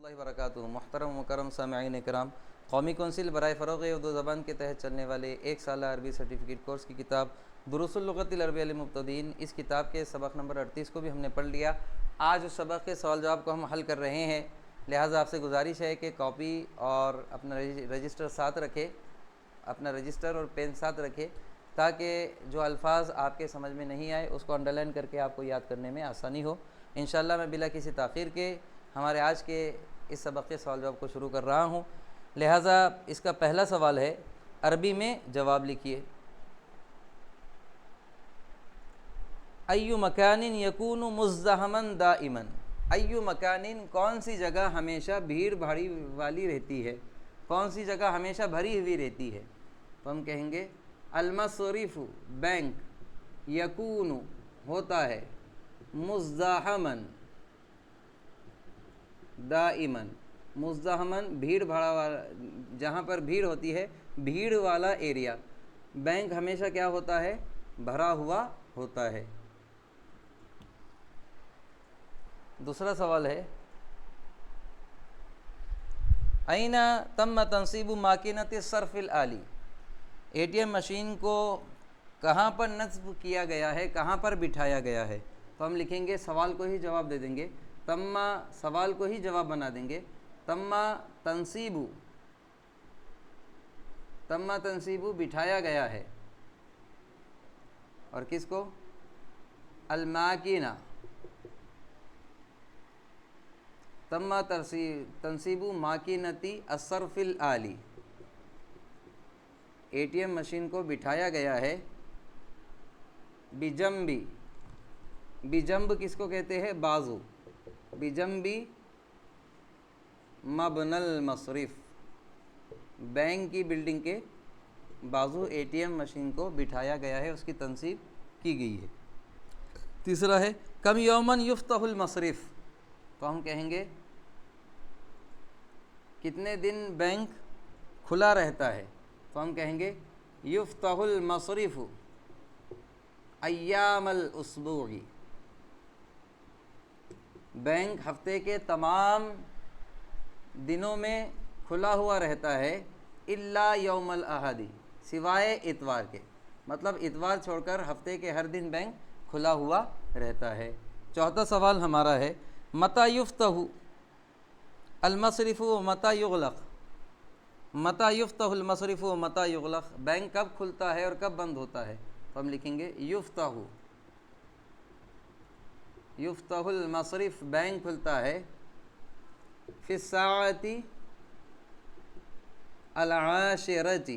اللہ وبرکاتہ۔ محترم مکرم سامعین کرام، قومی کونسل برائے فروغ اردو زبان کے تحت چلنے والے ایک سالہ عربی سرٹیفکیٹ کورس کی کتاب دروس اللغۃ العربیہ للمبتدئین، اس کتاب کے سبق نمبر 38 کو بھی ہم نے پڑھ لیا۔ آج اس سبق کے سوال جواب کو ہم حل کر رہے ہیں، لہٰذا آپ سے گزارش ہے کہ کاپی اور اپنا رجسٹر ساتھ رکھے، اپنا رجسٹر اور پین ساتھ رکھے، تاکہ جو الفاظ آپ کے سمجھ میں نہیں آئے اس کو انڈرلائن کر کے آپ کو یاد کرنے میں آسانی ہو۔ انشاءاللہ میں بلا کسی تاخیر کے ہمارے آج کے اس سبق کے سوال جواب کو شروع کر رہا ہوں، لہٰذا اس کا پہلا سوال ہے، عربی میں جواب لکھیے۔ ایو مکان یکون مزدحما دائما، ایو مکان کون سی جگہ ہمیشہ بھیڑ بھاڑی والی رہتی ہے، کون سی جگہ ہمیشہ بھری ہوئی رہتی ہے؟ تو ہم کہیں گے المصرف بینک، یکون ہوتا ہے، مزدحما دائما، مزدحما بھیڑ بھاڑا والا، جہاں پر بھیڑ ہوتی ہے، بھیڑ والا ایریا، بینک ہمیشہ کیا ہوتا ہے؟ بھرا ہوا ہوتا ہے۔ دوسرا سوال ہے، این تم تنصیب ماکینۃ الصرف الآلی، اے ٹی ایم مشین کو کہاں پر نصب کیا گیا ہے، کہاں پر بٹھایا گیا ہے؟ تو ہم لکھیں گے، سوال کو ہی جواب دے دیں گے، تما سوال کو ہی جواب بنا دیں گے، تما تنصیب، تما تنصیب بٹھایا گیا ہے، اور کس کو؟ الماکینہ، تما تنصیب ماکینتی الصرف الآلی، اے ٹی ایم مشین کو بٹھایا گیا ہے، بجنبی، بجنب کس کو کہتے ہیں؟ بازو، بجنبی مبنی المصرف، بینک کی بلڈنگ کے بازو اے ٹی ایم مشین کو بٹھایا گیا ہے، اس کی تنصیب کی گئی ہے۔ تیسرا ہے، کم یومن یفتح المصرف، تو ہم کہیں گے کتنے دن بینک کھلا رہتا ہے؟ تو ہم کہیں گے یفتح المصرف ایام الاسبوع، بینک ہفتے کے تمام دنوں میں کھلا ہوا رہتا ہے، الا یوم الاحد، سوائے اتوار کے، مطلب اتوار چھوڑ کر ہفتے کے ہر دن بینک کھلا ہوا رہتا ہے۔ چوتھا سوال ہمارا ہے، متی یفتح المصرف و متی یغلق، متی یفتح المصرف و متی یغلق، بینک کب کھلتا ہے اور کب بند ہوتا ہے؟ تو ہم لکھیں گے یفتح، یفتح المصرف، بینک کھلتا ہے، فی الساعۃ العاشرۃ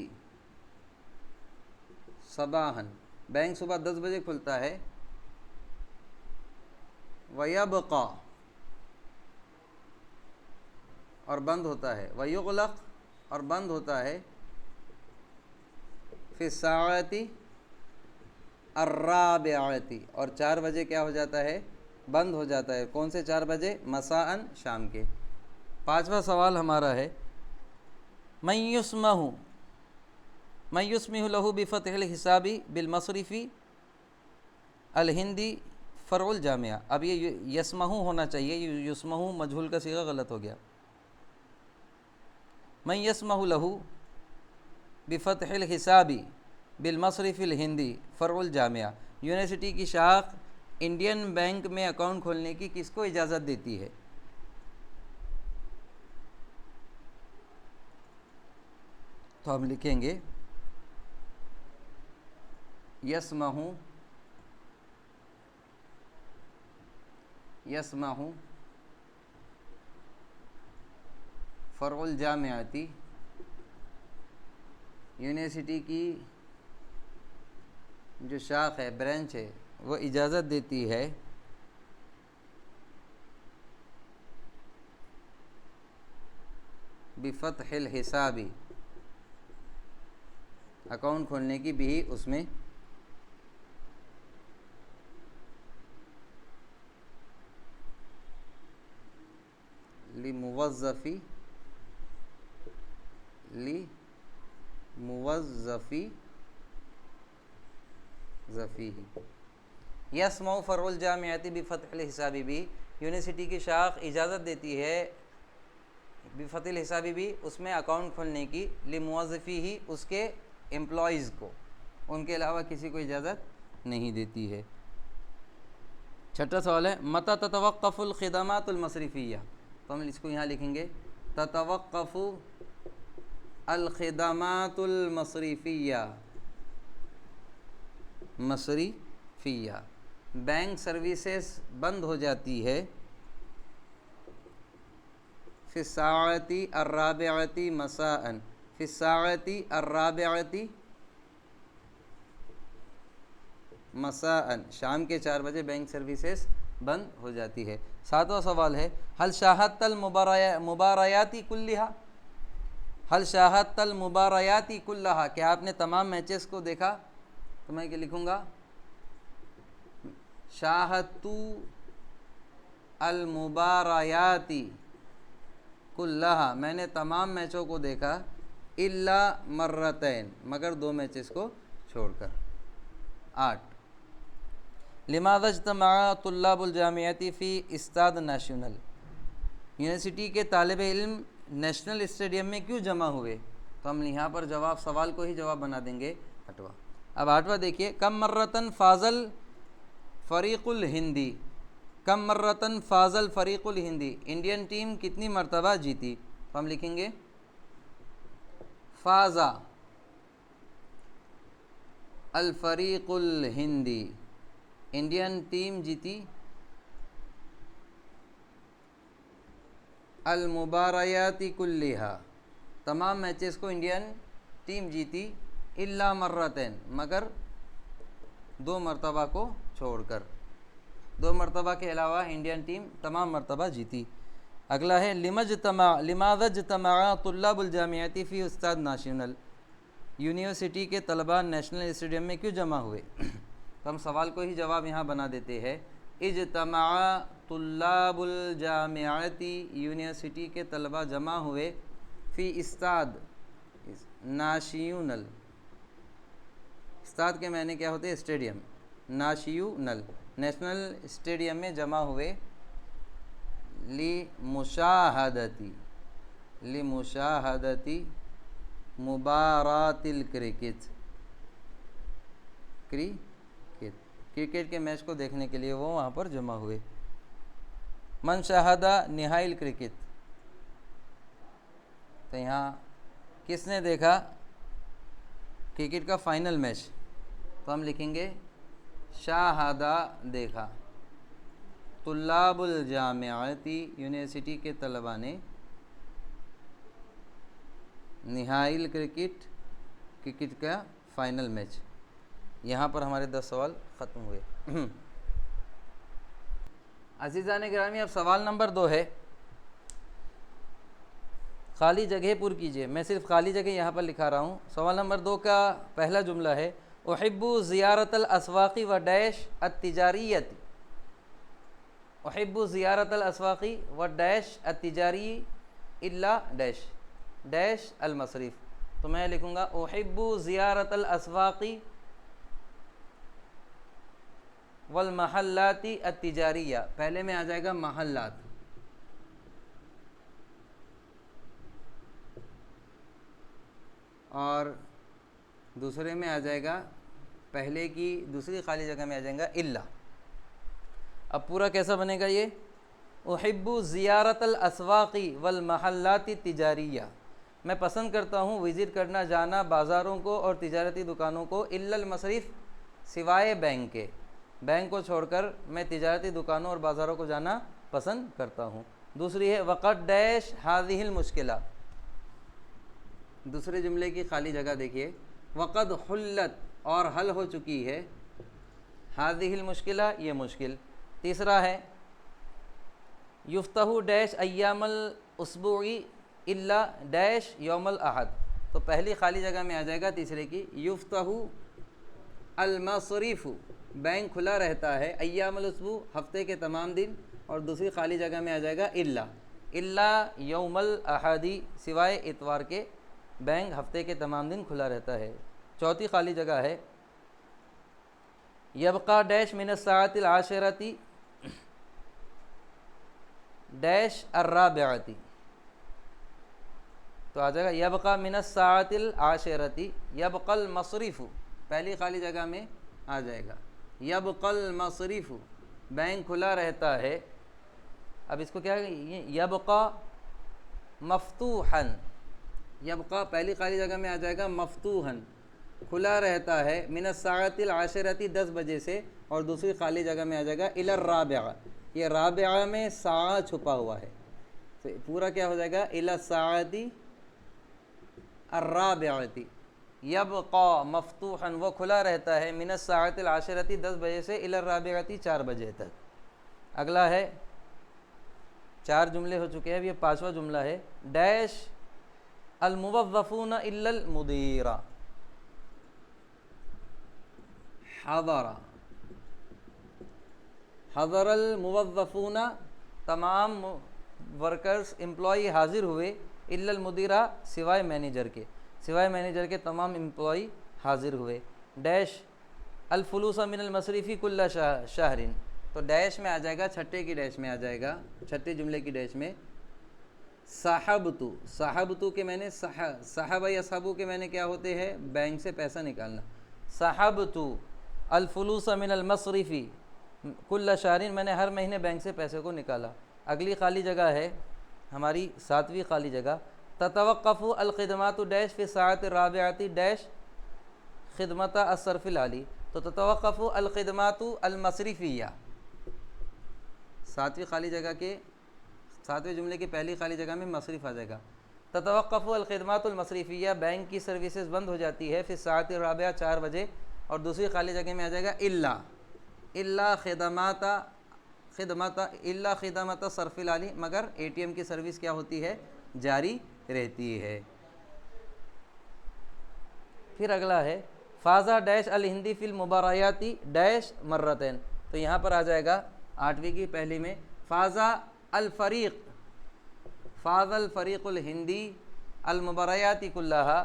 صباحا، بینک صبح 10 بجے کھلتا ہے، ویبقى، اور بند ہوتا ہے، ویغلق، اور بند ہوتا ہے، فی الساعۃ الرابعۃ، اور 4 بجے کیا ہو جاتا ہے؟ بند ہو جاتا ہے۔ کون سے 4 بجے؟ مساءً، شام کے۔ پانچواں سوال ہمارا ہے، من یسمح، من یسمح لہ بفتح الحساب بالمصرف الہندی فرع الجامعہ، اب یہ یسمح ہونا چاہیے، یسمح مجہول کا صیغہ غلط ہو گیا۔ من یسمح لہ بفتح الحساب بالمصرف الہندی فرع الجامعہ، یونیورسٹی کی شاخ انڈین بینک میں اکاؤنٹ کھولنے کی کس کو اجازت دیتی ہے؟ تو ہم لکھیں گے یسمح، یسمح فرع الجامعۃ، یونیورسٹی کی جو شاخ ہے، برانچ ہے، وہ اجازت دیتی ہے بفتح الحساب، اکاؤنٹ کھولنے کی بھی اس میں، لموظفی یسمع فرع الجامعۃ بفتح الحساب بھی، یونیورسٹی کی شاخ اجازت دیتی ہے بفتح حسابی بھی اس میں اکاؤنٹ کھولنے کی، لموظفی ہی اس کے امپلائیز کو، ان کے علاوہ کسی کو اجازت نہیں دیتی ہے۔ چھٹا سوال ہے متى تتوقف الخدمات المصرفیہ، تو ہم اس کو یہاں لکھیں گے تتوقف الخدمات المصرفیہ، مصرفیہ بینک سروسز بند ہو جاتی ہے، فی الساعۃ الرابعۃ مساء، فی الساعۃ الرابعۃ مساء، شام کے 4 بجے بینک سروسز بند ہو جاتی ہے۔ ساتواں سوال ہے حل شاہدت المباريات كلها، حل شاہدت المباريات كلها، کیا آپ نے تمام میچز کو دیکھا؟ تو میں کیا لکھوں گا شاہدت المباريات كلها، میں نے تمام میچوں کو دیکھا، الا مرتين، مگر 2 میچز کو چھوڑ کر۔ 8 لماذا اجتمع طلاب الجامعۃ فی استاد نیشنل، یونیورسٹی کے طالب علم نیشنل اسٹیڈیم میں کیوں جمع ہوئے؟ تو ہم یہاں پر جواب سوال کو ہی جواب بنا دیں گے 8واں۔ اب 8واں دیکھیے کم مرتن فاضل فریق الہندی، کم مرتن فاضل فریق الہندی، انڈین ٹیم کتنی مرتبہ جیتی؟ تو ہم لکھیں گے فازا الفریق الہندی، انڈین ٹیم جیتی المباريات كلها، تمام میچز کو انڈین ٹیم جیتی، الا مرتين، مگر 2 مرتبہ کو چھوڑ کر، 2 مرتبہ کے علاوہ انڈین ٹیم تمام مرتبہ جیتی۔ اگلا ہے لماذا اجتمع طلاب الجامعۃ فی استاد نیشنل، یونیورسٹی کے طلباء نیشنل اسٹیڈیم میں کیوں جمع ہوئے؟ تو ہم سوال کو ہی جواب یہاں بنا دیتے ہیں اجتمع طلاب الجامعۃ، یونیورسٹی کے طلباء جمع ہوئے، فی استاد نیشنل، استاد کے معنی کیا ہوتے ہیں؟ اسٹیڈیم، نیشنل، نیشنل اسٹیڈیم میں جمع ہوئے، لمشاہدتی مبارات الکرکٹ، کرکٹ کے میچ کو دیکھنے کے لیے وہ وہاں پر جمع ہوئے۔ من شاہدہ نہائی الکرکٹ، تو یہاں کس نے دیکھا کرکٹ کا فائنل میچ؟ تو ہم لکھیں گے شاہدہ دیکھا، طلاب الجامعۃ یونیورسٹی کے طلباء نے نہائی الکرکٹ، کرکٹ کا فائنل میچ۔ یہاں پر ہمارے 10 سوال ختم ہوئے۔ عزیزان گرامی اب سوال نمبر 2 ہے، خالی جگہ پر کیجئے، میں صرف خالی جگہ یہاں پر لکھا رہا ہوں۔ سوال نمبر 2 کا پہلا جملہ ہے احب زیارت الاسواق و ڈیش التجاریت، احب زیارت الاسواق و ڈیش التجاری الا ڈیش ڈیش المصرف، تو میں لکھوں گا احب زیارت الاسواق والمحلات التجاریہ، پہلے میں آ جائے گا محلات، اور دوسرے میں آ جائے گا، پہلے کی دوسری خالی جگہ میں آ جائے گا الا۔ اب پورا کیسا بنے گا یہ؟ احب زیارت الاسواق والمحلات التجاریہ، میں پسند کرتا ہوں وزٹ کرنا، جانا بازاروں کو اور تجارتی دکانوں کو، الا المصرف، سوائے بینک کے، بینک کو چھوڑ کر میں تجارتی دکانوں اور بازاروں کو جانا پسند کرتا ہوں۔ دوسری ہے وقت ڈیش هذه المشکلہ، دوسرے جملے کی خالی جگہ دیکھیے، وقد حلت، اور حل ہو چکی ہے، هذه المشکلہ، یہ مشکل۔ تیسرا ہے یفتح ڈیش ایام الاسبوع الا ڈیش یوم الاحد، تو پہلی خالی جگہ میں آ جائے گا تیسرے کی یفتح المصرف، بینک کھلا رہتا ہے، ایام الاسبوع، ہفتے کے تمام دن، اور دوسری خالی جگہ میں آ جائے گا الا یوم الاحد، سوائے اتوار کے بینک ہفتے کے تمام دن کھلا رہتا ہے۔ چوتھی خالی جگہ ہے یبقى ڈیش من الساعۃ العاشرۃ ڈیش الرابعۃ، تو آ جائے گا یبقى من الساعۃ العاشرۃ یبقى المصرف، پہلی خالی جگہ میں آ جائے گا یبقى المصرف، بینک کھلا رہتا ہے. اب اس کو کیا ہے، یبقى مفتوحا، یبقى پہلی خالی جگہ میں آ جائے گا مفتوحا، کھلا رہتا ہے، من الساعۃ العاشرۃ 10 بجے سے، اور دوسری خالی جگہ میں آ جائے گا الی الرابعہ، یہ رابعہ میں ساعہ چھپا ہوا ہے، تو پورا کیا ہو جائے گا الی الساعۃ الرابعۃ یبقى مفتوحا، وہ کھلا رہتا ہے، من الساعۃ العاشرۃ 10 بجے سے، الی الرابعۃ 4 بجے تک. اگلا ہے، 4 جملے ہو چکے ہیں، اب یہ 5واں جملہ ہے، ڈیش الموظفون الا المدیر، حضر الموظفون، تمام ورکرز امپلائی حاضر ہوئے، الا المدیرہ، سوائے مینیجر کے، سوائے مینیجر کے تمام امپلائی حاضر ہوئے. ڈیش الفلوس من المصرف کل شہر، تو ڈیش میں آ جائے گا، چھٹے کی ڈیش میں آ جائے گا، چھٹے جملے کی ڈیش میں صاحبتو، صاحبتو کے میں نے صاحبہ یا صحابو کے میں نے کیا ہوتے ہیں، بینک سے پیسہ نکالنا. صاحبتو الفلوس من المصرف کل شہر، میں نے ہر مہینے بینک سے پیسے کو نکالا. اگلی خالی جگہ ہے ہماری 7ویں خالی جگہ، تتوقف الخدمات ڈیش فی الساعۃ الرابعۃ ڈیش خدمت الصرف العالی، تو تتوقف الخدمات المصرفیہ، 7ویں خالی جگہ کے 7ویں جملے کی پہلی خالی جگہ میں مصرف آ جائے گا. تتوقف الخدمات المصرفیہ، بینک کی سروسز بند ہو جاتی ہے، فی الساعۃ الرابعہ 4 بجے، اور دوسری خالی جگہ میں آ جائے گا الا خدمات صرف العالی، مگر اے ٹی ایم کی سروس کیا ہوتی ہے، جاری رہتی ہے. پھر اگلا ہے فازہ ڈیش الہندی فی المبارایات ڈیش مرتین، تو یہاں پر آ جائے گا 8ویں کی پہلی میں فازہ الفریق الہندی المبارایات کلہا،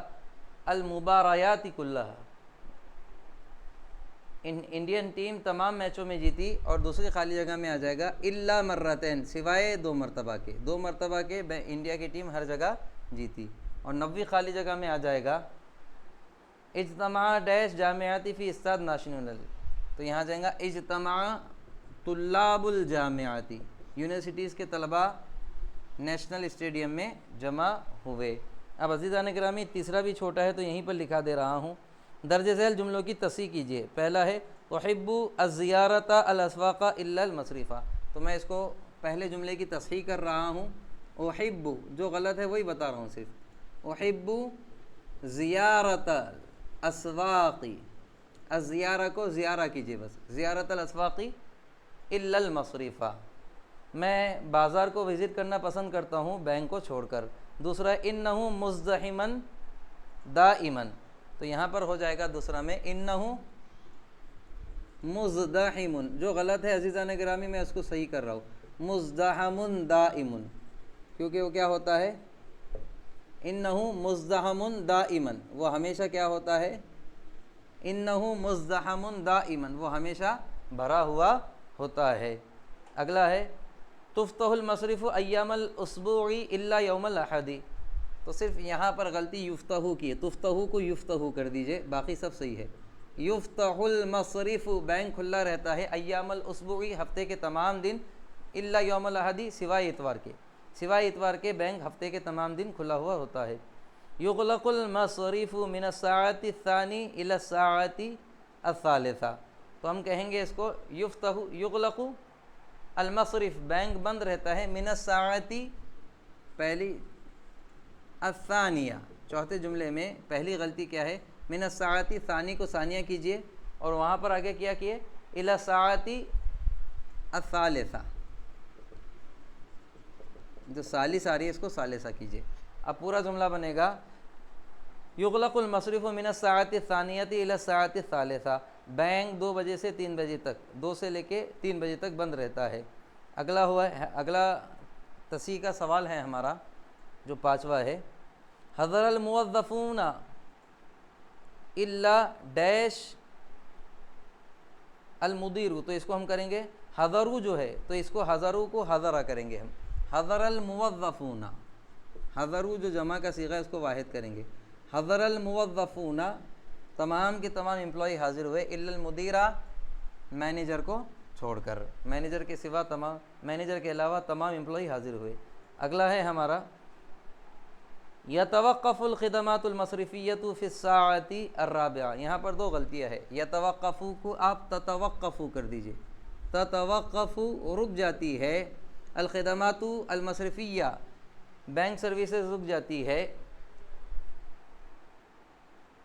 انڈین ٹیم تمام میچوں میں جیتی، اور دوسری خالی جگہ میں آ جائے گا الا مرتین، سوائے 2 مرتبہ کے، 2 مرتبہ کے انڈیا کی ٹیم ہر جگہ جیتی. اور 9ویں خالی جگہ میں آ جائے گا اجتماع ڈیش جامعاتی فی استاد ناشنل، تو یہاں جائیں گا اجتماع طلاب الجامعاتی، یونیورسٹیز کے طلباء نیشنل اسٹیڈیم میں جمع ہوئے. اب عزیزان گرامی تیسرا بھی چھوٹا ہے تو یہیں پر لکھا دے رہا ہوں، درج ذیل جملوں کی تصحیح کیجیے. پہلا ہے احب الزیارت الاسواق الا المصرفہ، تو میں اس کو پہلے جملے کی تصحیح کر رہا ہوں. احب، جو غلط ہے وہی بتا رہا ہوں صرف، احب زیارت الاسواقی، الزیارہ کو زیارہ کیجیے بس، زیارت الاسواقی الا المصرفہ، میں بازار کو وزٹ کرنا پسند کرتا ہوں بینک کو چھوڑ کر. دوسرا انہ مزدحما دائما، تو یہاں پر ہو جائے گا دوسرا میں انہ مزدحم، جو غلط ہے عزیزان گرامی میں اس کو صحیح کر رہا ہوں، مزدحم دائم، کیونکہ وہ کیا ہوتا ہے، انہ مزدحم دائما، وہ ہمیشہ کیا ہوتا ہے، انہ مزدحم دائما، وہ ہمیشہ بھرا ہوا ہوتا ہے. اگلا ہے تفتح المصرف ایام الاسبوع الا یوم الاحد، تو صرف یہاں پر غلطی یفتح کی ہے، تفتح کو یفتح کر دیجئے، باقی سب صحیح ہے. یفتح المصرف، بینک کھلا رہتا ہے، ایام الاسبوع، ہفتے کے تمام دن، الا یوم الاحد، سوائے اتوار کے، سوائے اتوار کے بینک ہفتے کے تمام دن کھلا ہوا ہوتا ہے. یغلق المصرف من الساعۃ الثانی الی الساعۃ الثالثہ، تو ہم کہیں گے اس کو یغلق المصرف، بینک بند رہتا ہے، من الساعۃ، پہلی، الثانیہ، چوتھے جملے میں پہلی غلطی کیا ہے، من الساعۃ، ثانی کو ثانیہ کیجئے، اور وہاں پر آگے کیا کیے، الی الساعۃ الثالثہ، جو ثالث آ رہی ہے اس کو ثالثہ کیجئے. اب پورا جملہ بنے گا یغلق المصرف من الساعۃ الثانیۃ الی الساعۃ الثالثہ، بینک 2 بجے سے 3 بجے تک، 2 سے لے کے 3 بجے تک بند رہتا ہے. اگلا تصحیح کا سوال ہے ہمارا جو 5واں ہے، حضر الموظفون الا ڈیش المدیر، تو اس کو ہم کریں گے حضرو، جو ہے تو اس کو حضرو کو حضرہ کریں گے ہم، حضر الموظفون، حضرو جو جمع کا صیغہ ہے اس کو واحد کریں گے. حضر الموظفون تمام کے تمام امپلائی حاضر ہوئے، الا المدیرہ مینیجر کو چھوڑ کر، مینیجر کے سوا تمام، مینیجر کے علاوہ تمام امپلائی حاضر ہوئے. اگلا ہے ہمارا یتوقف الخدمات المصرفیۃ فی الساعۃ الرابعہ. یہاں پر دو غلطیاں ہے. یتوقف کو آپ تتوقف کر دیجئے، تتوقف رک جاتی ہے، الخدمات المصرفیہ بینک سروسز رک جاتی ہے،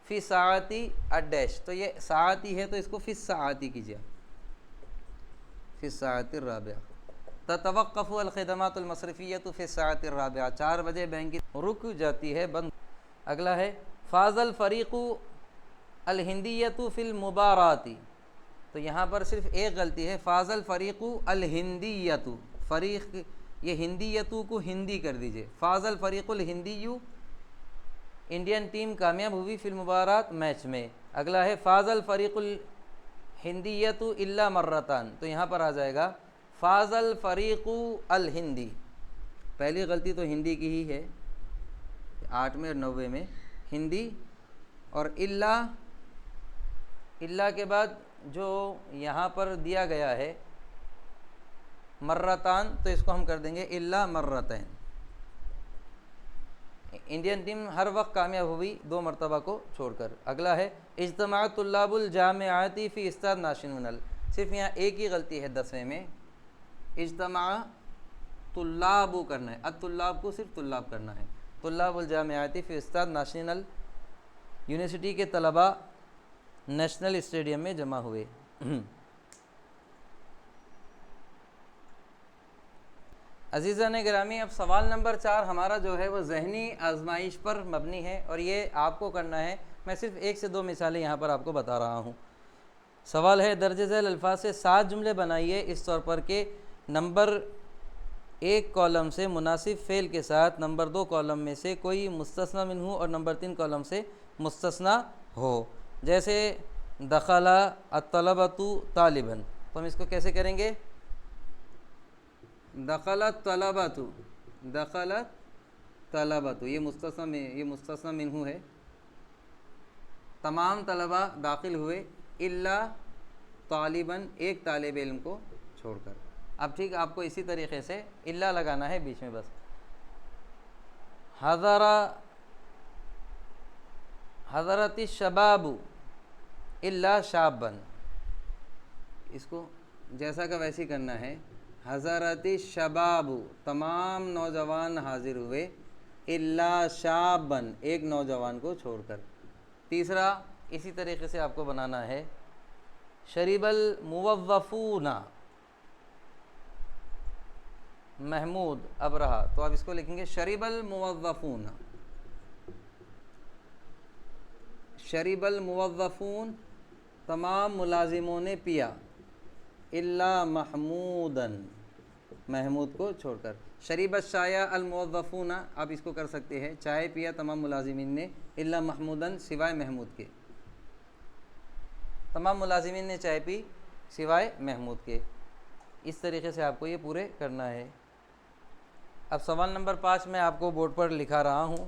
فی ساعتی الڈیش، تو یہ ساعتی ہے تو اس کو فی الساعتی کیجیے، فی الساعۃ الرابعہ. تتوقف الخدمات المصرفیۃ فی الساعۃ الرابعہ، 4 بجے بینک رک جاتی ہے، بند. اگلا ہے فاز الفریق الہندیۃ فی المبارات. تو یہاں پر صرف ایک غلطی ہے، فاز الفریق الہندیۃ، فریق یہ ہندیتو کو ہندی کر دیجئے، فاز الفریق الہندیو، انڈین ٹیم کامیاب ہوئی فی المبارات میچ میں. اگلا ہے فاز الفریق الہندیۃ الا مرتان، تو یہاں پر آ جائے گا فاز الفریق الہندی. پہلی غلطی تو ہندی کی ہی ہے، 8 میں اور 90 میں ہندی، اور الا کے بعد جو یہاں پر دیا گیا ہے مرتان، تو اس کو ہم کر دیں گے الا مرتین. انڈین ٹیم ہر وقت کامیاب ہوئی 2 مرتبہ کو چھوڑ کر. اگلا ہے اجتماع طلاب الجامعات فی استاد ناشن منل. صرف یہاں ایک ہی غلطی ہے 10ویں میں، اجتماع طلاب کرنا ہے، الطلاب کو صرف طلاب کرنا ہے. طلاب الجامعات فی استاد ناشنل، یونیورسٹی کے طلباء نیشنل اسٹیڈیم میں جمع ہوئے. عزیزان گرامی، اب سوال نمبر 4 ہمارا جو ہے وہ ذہنی آزمائش پر مبنی ہے، اور یہ آپ کو کرنا ہے. میں صرف 1 سے 2 مثالیں یہاں پر آپ کو بتا رہا ہوں. سوال ہے درج ذیل الفاظ سے 7 جملے بنائیے اس طور پر کہ نمبر 1 کالم سے مناسب فعل کے ساتھ نمبر 2 کالم میں سے کوئی مستثنی منہ ہو اور نمبر 3 کالم سے مستثنی ہو. جیسے دخل الطلبۃ طالبا، تو ہم اس کو کیسے کریں گے؟ دخلت طلبۃ، دخلت طلبۃ، یہ مستثنی منہ ہے، تمام طلباء داخل ہوئے الا طالباً، ایک طالب علم کو چھوڑ کر. اب ٹھیک، آپ کو اسی طریقے سے الا لگانا ہے بیچ میں بس. حضرت الشباب الا شابا، اس کو جیسا کا ویسی کرنا ہے. حضرت الشباب، تمام نوجوان حاضر ہوئے الا شابا، ایک نوجوان کو چھوڑ کر. تیسرا اسی طریقے سے آپ کو بنانا ہے شریب الموظفون محمود ابرہا، تو آپ اس کو لکھیں گے شریب الموظفون، شریب الموظفون تمام ملازموں نے پیا، الا محمودن محمود کو چھوڑ کر. شریب الشاء الموظفون، آپ اس کو کر سکتے ہیں چائے پیا تمام ملازمین نے، الا محمودن سوائے محمود کے، تمام ملازمین نے چائے پی سوائے محمود کے. اس طریقے سے آپ کو یہ پورے کرنا ہے. اب سوال نمبر 5 میں آپ کو بورڈ پر لکھا رہا ہوں،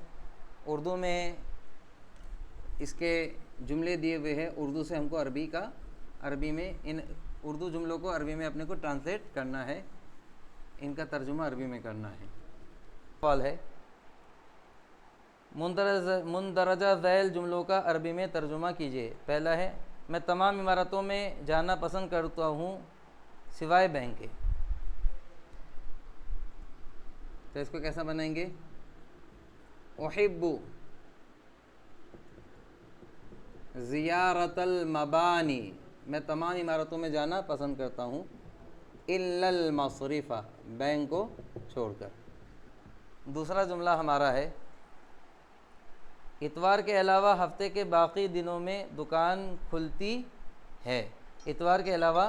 اردو میں اس کے جملے دیے ہوئے ہیں. اردو سے ہم کو عربی میں ان اردو جملوں کو عربی میں اپنے کو ٹرانسلیٹ کرنا ہے، ان کا ترجمہ عربی میں کرنا ہے. سوال ہے مندرجہ ذیل جملوں کا عربی میں ترجمہ کیجیے. پہلا ہے میں تمام عمارتوں میں جانا پسند کرتا ہوں سوائے بینک کے. تو اس کو کیسا بنائیں گے؟ احب زیارت المبانی، میں تمام عمارتوں میں جانا پسند کرتا ہوں الا المصرفہ، بینک کو چھوڑ کر. دوسرا جملہ ہمارا ہے اتوار کے علاوہ ہفتے کے باقی دنوں میں دکان کھلتی ہے. اتوار کے علاوہ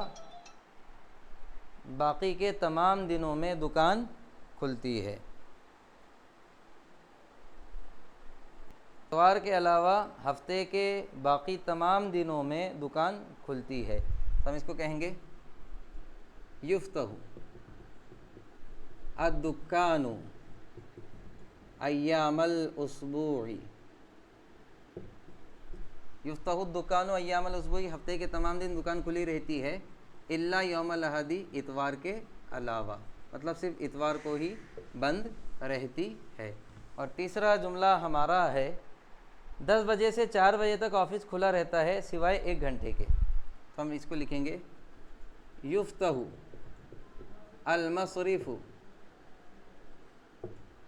باقی کے تمام دنوں میں دکان کھلتی ہے. اتوار کے علاوہ ہفتے کے باقی تمام دنوں میں دکان کھلتی ہے. تو ہم اس کو کہیں گے یفتح الدکان ایام الاسبوع، یفتح الدکان ایام الاسبوع، ہفتے کے تمام دن دکان کھلی رہتی ہے، الا یوم الاحد، اتوار کے علاوہ، مطلب صرف اتوار کو ہی بند رہتی ہے۔ اور تیسرا جملہ ہمارا ہے 10 بجے سے 4 بجے تک آفس کھلا رہتا ہے سوائے 1 گھنٹے کے، تو ہم اس کو لکھیں گے یفتح المصرف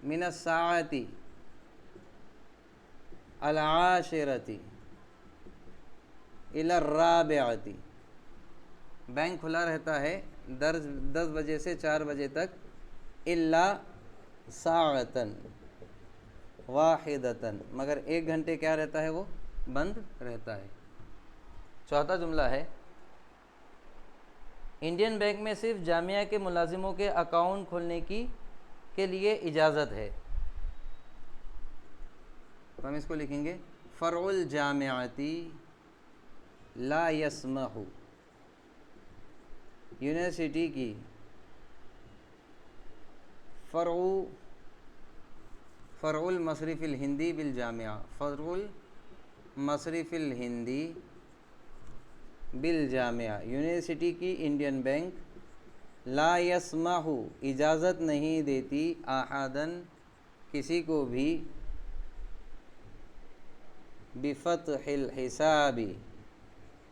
من الساعۃ العاشرۃ الی الرابعۃ، بینک کھلا رہتا ہے 10 بجے سے 4 بجے تک، الا ساعۃ واحدۃ، مگر 1 گھنٹے کیا رہتا ہے، وہ بند رہتا ہے۔ چوتھا جملہ ہے انڈین بینک میں صرف جامعہ کے ملازموں کے اکاؤنٹ کھولنے کے لیے اجازت ہے، تو ہم اس کو لکھیں گے فرع الجامعۃ لا یسمح، یونیورسٹی کی فرع المصرف الہندی بالجامعہ، فرع المصرف الہندی بالجامعہ، یونیورسٹی کی انڈین بینک لا یسمح، اجازت نہیں دیتی، احدن، کسی کو بھی، بفتح الحساب،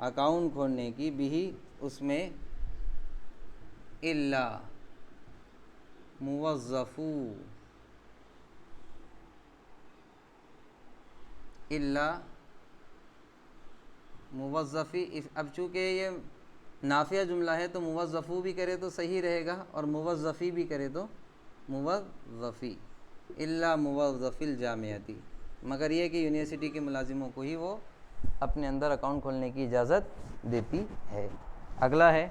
اکاؤنٹ کھولنے کی، بھی اس میں، الا موظفو، الا موظفی، اب چونکہ یہ نافیہ جملہ ہے تو موظفو بھی کرے تو صحیح رہے گا، اور موظفی بھی کرے تو موظفی، الا موظفی الجامعتی، مگر یہ کہ یونیورسٹی کے ملازموں کو ہی وہ اپنے اندر اکاؤنٹ کھولنے کی اجازت دیتی ہے۔ اگلا ہے،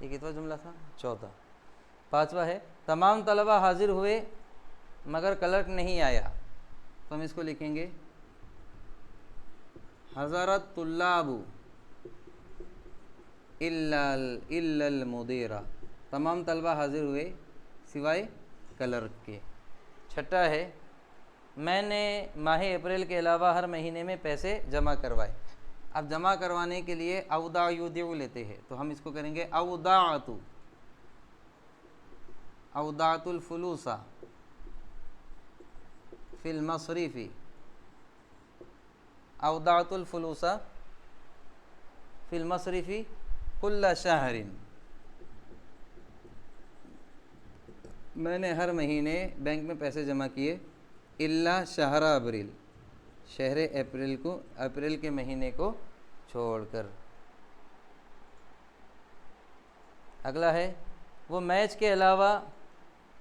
یہ کتنا جملہ تھا؟ چوتھا۔ پانچواں ہے تمام طلبہ حاضر ہوئے مگر کلرک نہیں آیا، تو ہم اس کو لکھیں گے حضرت طلاب الا المدیر، تمام طلبہ حاضر ہوئے سوائے کلرک کے۔ چھٹا ہے میں نے ماہ اپریل کے علاوہ ہر مہینے میں پیسے جمع کروائے۔ اب جمع کروانے کے لیے اودع یودع لیتے ہیں، تو ہم اس کو کریں گے اودعت الفلوس فی المصرف، اودعت الفلوس فی المصرف کل شہر، میں نے ہر مہینے بینک میں پیسے جمع کیے، الا شہر ابریل، شہر اپریل کو، اپریل کے مہینے کو چھوڑ کر۔ اگلا ہے وہ میچ کے علاوہ،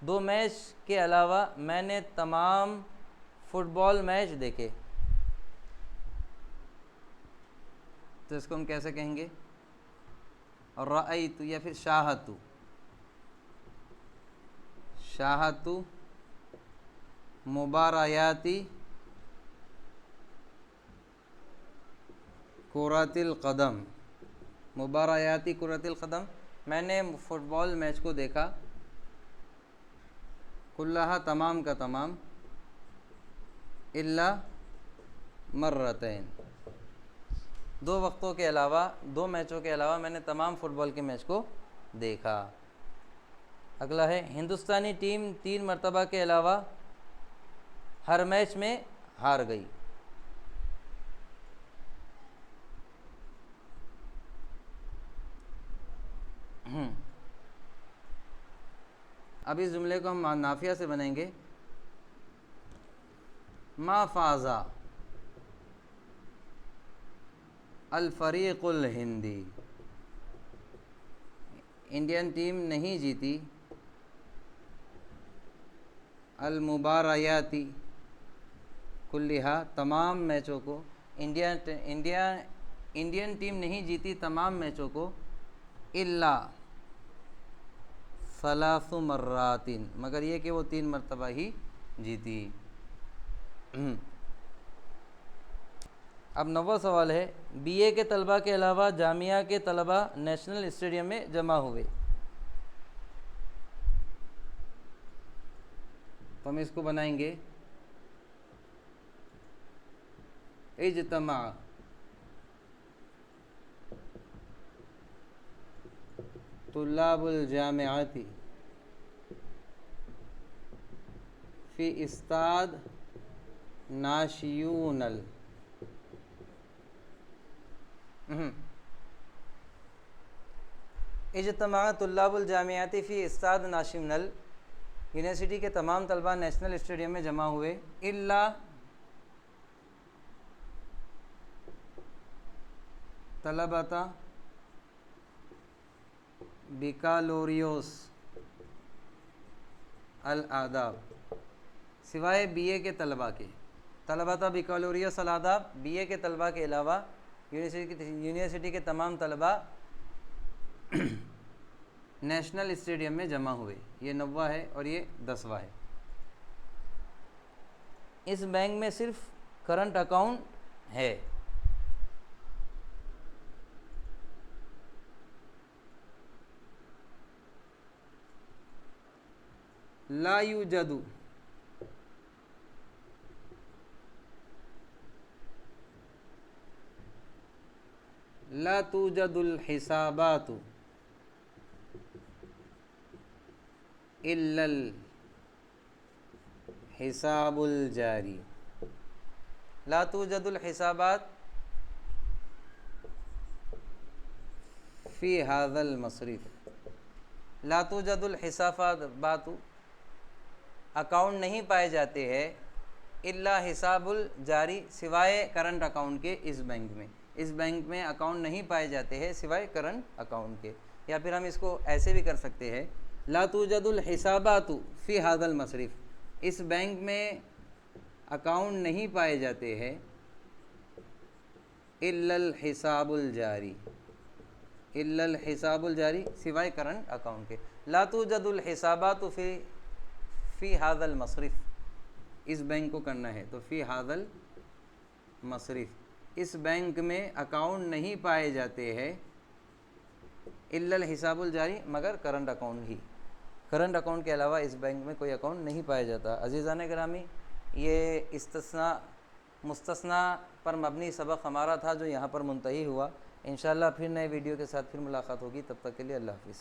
2 میچ کے علاوہ میں نے تمام فٹ بال میچ دیکھے، تو اس کو ہم کیسے کہیں گے؟ رأیت، یا پھر شاہدت مبارایاتی کرۃ القدم، مبارایاتی کرۃ القدم، میں نے فٹ بال میچ کو دیکھا، کلہا، تمام کا تمام، الا مرتین، 2 وقتوں کے علاوہ، 2 میچوں کے علاوہ میں نے تمام فٹ بال کے میچ کو دیکھا۔ اگلا ہے ہندوستانی ٹیم 3 مرتبہ کے علاوہ ہر میچ میں ہار گئی۔ اب اس جملے کو ہم نافیہ سے بنائیں گے، ما فازا الفریق الہندی، انڈین ٹیم نہیں جیتی، المبارایاتی کلہا، تمام میچوں کو، انڈین ٹیم نہیں جیتی تمام میچوں کو، الا 3 مرات، مگر یہ کہ وہ 3 مرتبہ ہی جیتی۔ اب 9واں سوال ہے بی اے کے طلبہ کے علاوہ جامعہ کے طلبہ نیشنل اسٹیڈیم میں جمع ہوئے۔ تو ہم اس کو بنائیں گے اجتماع طلاب الجامعات فی استاد ناشیونل. اجتماع طلاب الجامعات فی استاد ناشیونل، یونیورسٹی کے تمام طلباء نیشنل اسٹیڈیم میں جمع ہوئے، الا طلبتا بیکالوریوس الآداب، سوائے بی اے کے طلباء کے. طلبتا بیکالوریوس الآداب، بی اے کے طلباء کے علاوہ یونیورسٹی کے تمام طلباء نیشنل اسٹیڈیم میں جمع ہوئے. یہ 9واں ہے اور یہ 10واں ہے. اس بینک میں صرف کرنٹ اکاؤنٹ ہے. لا یوجد لا توجد الحسابات الا الحساب الجاری. لا توجد الحسابات فی هذا المصرف. لا توجد الحسابات، اکاؤنٹ نہیں پائے جاتے ہیں، الا حساب الجاری، سوائے کرنٹ اکاؤنٹ کے. اس بینک میں اکاؤنٹ نہیں پائے جاتے ہیں سوائے کرنٹ اکاؤنٹ کے. یا پھر ہم اس کو ایسے بھی کر سکتے ہیں، لا توجد الحسابات فی هذا المصرف، اس بینک میں اکاؤنٹ نہیں پائے جاتے ہیں، الا الحساب الجاری، الا الحساب الجاری، سوائے کرنٹ اکاؤنٹ کے. لا توجد الحسابات فی هذا المصرف، اس بینک کو کرنا ہے تو فی هذا المصرف، اس بینک میں اکاؤنٹ نہیں پائے جاتے ہیں، الا الحساب الجاری، مگر کرنٹ اکاؤنٹ ہی. کرنٹ اکاؤنٹ کے علاوہ اس بینک میں کوئی اکاؤنٹ نہیں پایا جاتا. عزیزان گرامی، یہ مستثنیٰ پر مبنی سبق ہمارا تھا جو یہاں پر منتہی ہوا. انشاءاللہ پھر نئے ویڈیو کے ساتھ پھر ملاقات ہوگی. تب تک کے لیے اللہ حافظ.